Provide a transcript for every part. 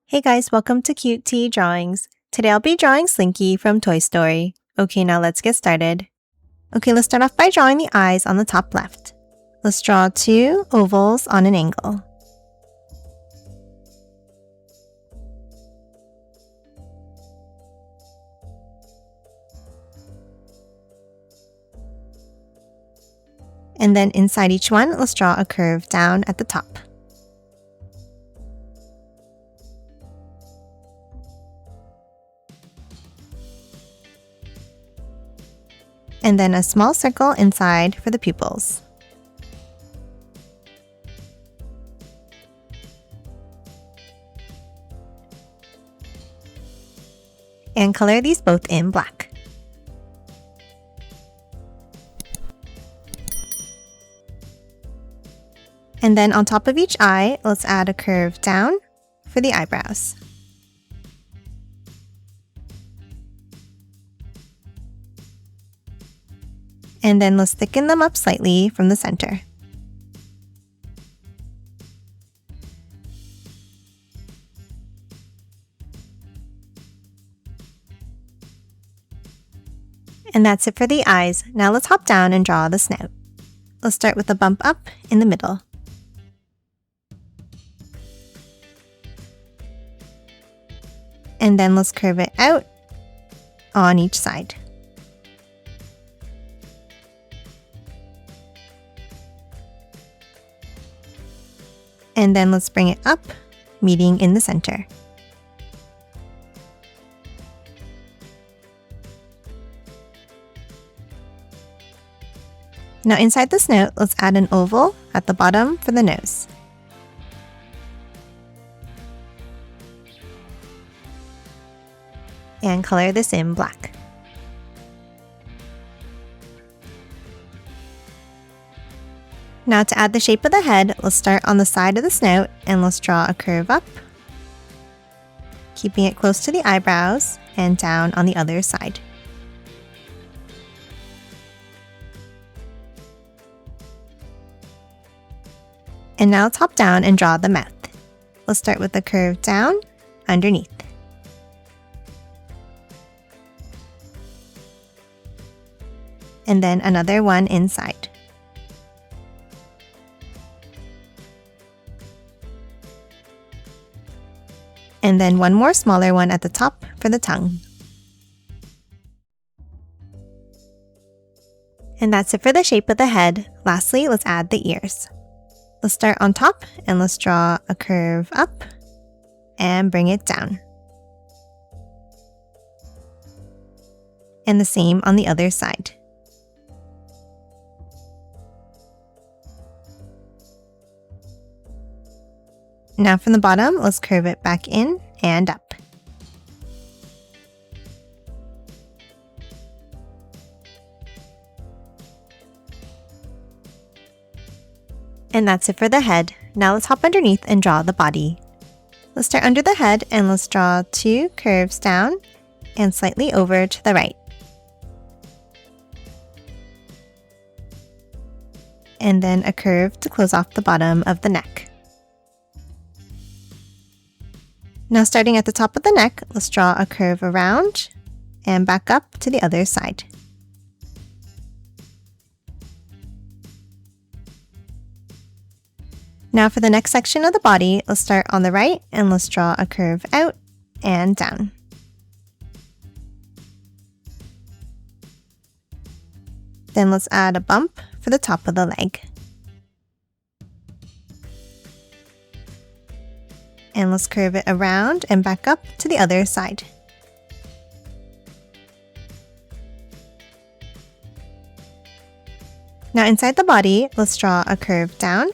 Hey guys, welcome to Cute Tea Drawings. Today I'll be drawing Slinky from Toy Story. Okay, now let's get started. Okay, let's start off by drawing the eyes on the top left. Let's draw two ovals on an angle. And then inside each one, let's draw a curve down at the top. And then a small circle inside for the pupils. And color these both in black. And then on top of each eye, let's add a curve down for the eyebrows. And then let's thicken them up slightly from the center. And that's it for the eyes. Now let's hop down and draw the snout. Let's start with a bump up in the middle. And then let's curve it out on each side. And then let's bring it up, meeting in the center. Now inside the snout, let's add an oval at the bottom for the nose. And color this in black. Now to add the shape of the head, let's start on the side of the snout and let's draw a curve up, keeping it close to the eyebrows and down on the other side. And now let's hop down and draw the mouth. Let's start with a curve down underneath. And then another one inside. And then one more smaller one at the top for the tongue. And that's it for the shape of the head. Lastly, let's add the ears. Let's start on top and let's draw a curve up and bring it down. And the same on the other side. Now from the bottom, let's curve it back in and up. And that's it for the head. Now let's hop underneath and draw the body. Let's start under the head and let's draw two curves down and slightly over to the right. And then a curve to close off the bottom of the neck. Now starting at the top of the neck, let's draw a curve around and back up to the other side. Now for the next section of the body, let's start on the right and let's draw a curve out and down. Then let's add a bump for the top of the leg. And let's curve it around and back up to the other side. Now inside the body, let's draw a curve down,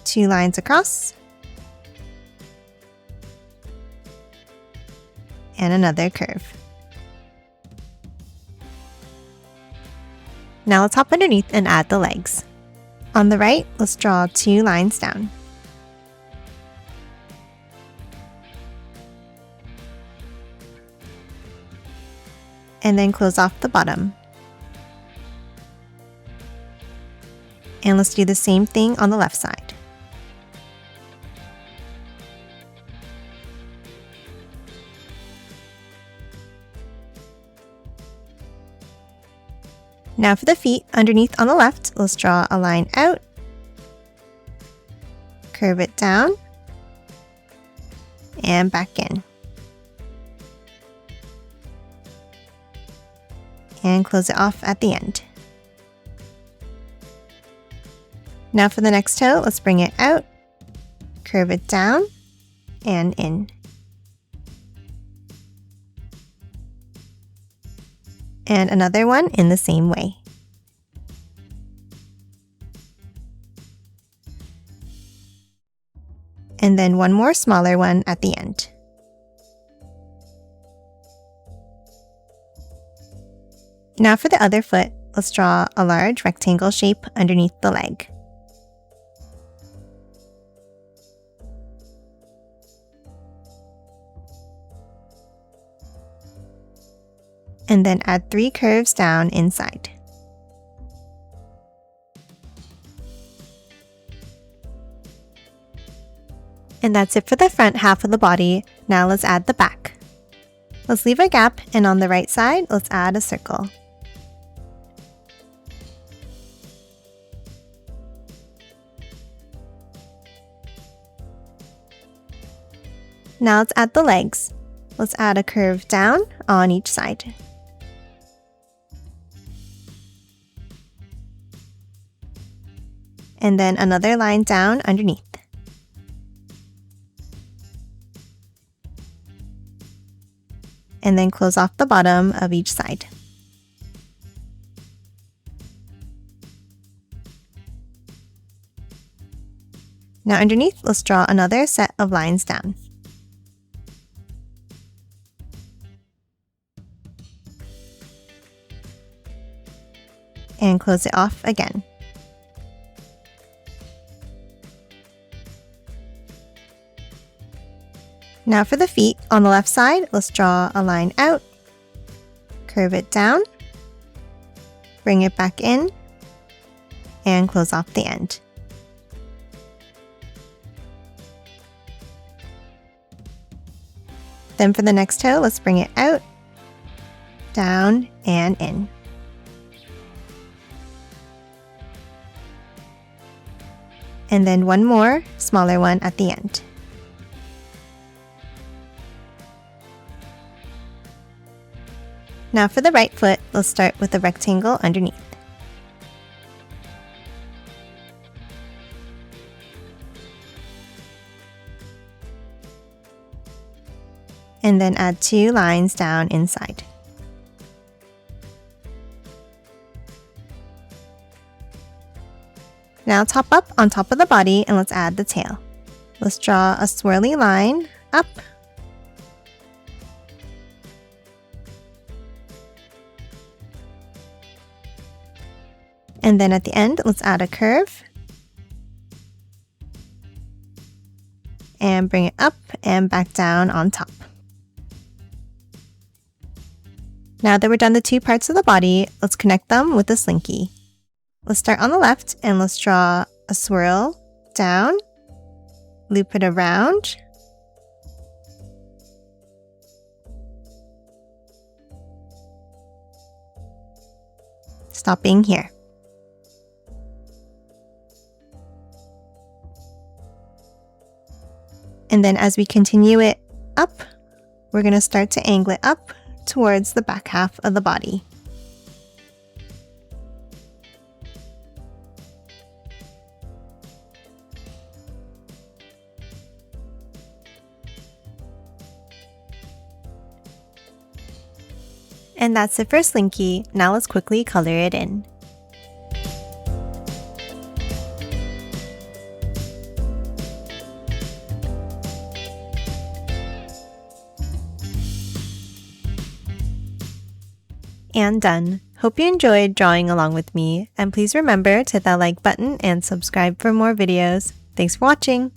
two lines across, and another curve. Now let's hop underneath and add the legs. On the right, let's draw two lines down. And then close off the bottom. And let's do the same thing on the left side. Now for the feet, underneath on the left, let's draw a line out, curve it down, and back in. And close it off at the end. Now for the next toe, let's bring it out, curve it down, and in. And another one in the same way. And then one more smaller one at the end. Now for the other foot, let's draw a large rectangle shape underneath the leg. And then add 3 curves down inside. And that's it for the front half of the body. Now let's add the back. Let's leave a gap, and on the right side, let's add a circle. Now let's add the legs. Let's add a curve down on each side. And then another line down underneath. And then close off the bottom of each side. Now underneath, let's draw another set of lines down. And close it off again. Now for the feet, on the left side, let's draw a line out, curve it down, bring it back in, and close off the end. Then for the next toe, let's bring it out, down, and in. And then one more, smaller one at the end. Now for the right foot, let's start with a rectangle underneath. And then add 2 lines down inside. Now top up on top of the body, and let's add the tail. Let's draw a swirly line up, and then at the end, let's add a curve and bring it up and back down on top. Now that we're done the 2 parts of the body, let's connect them with the Slinky. Let's start on the left, and let's draw a swirl down, loop it around, stopping here. And then as we continue it up, we're going to start to angle it up towards the back half of the body. And that's it for Slinky. Now let's quickly color it in. And done. Hope you enjoyed drawing along with me, and please remember to hit that like button and subscribe for more videos. Thanks for watching!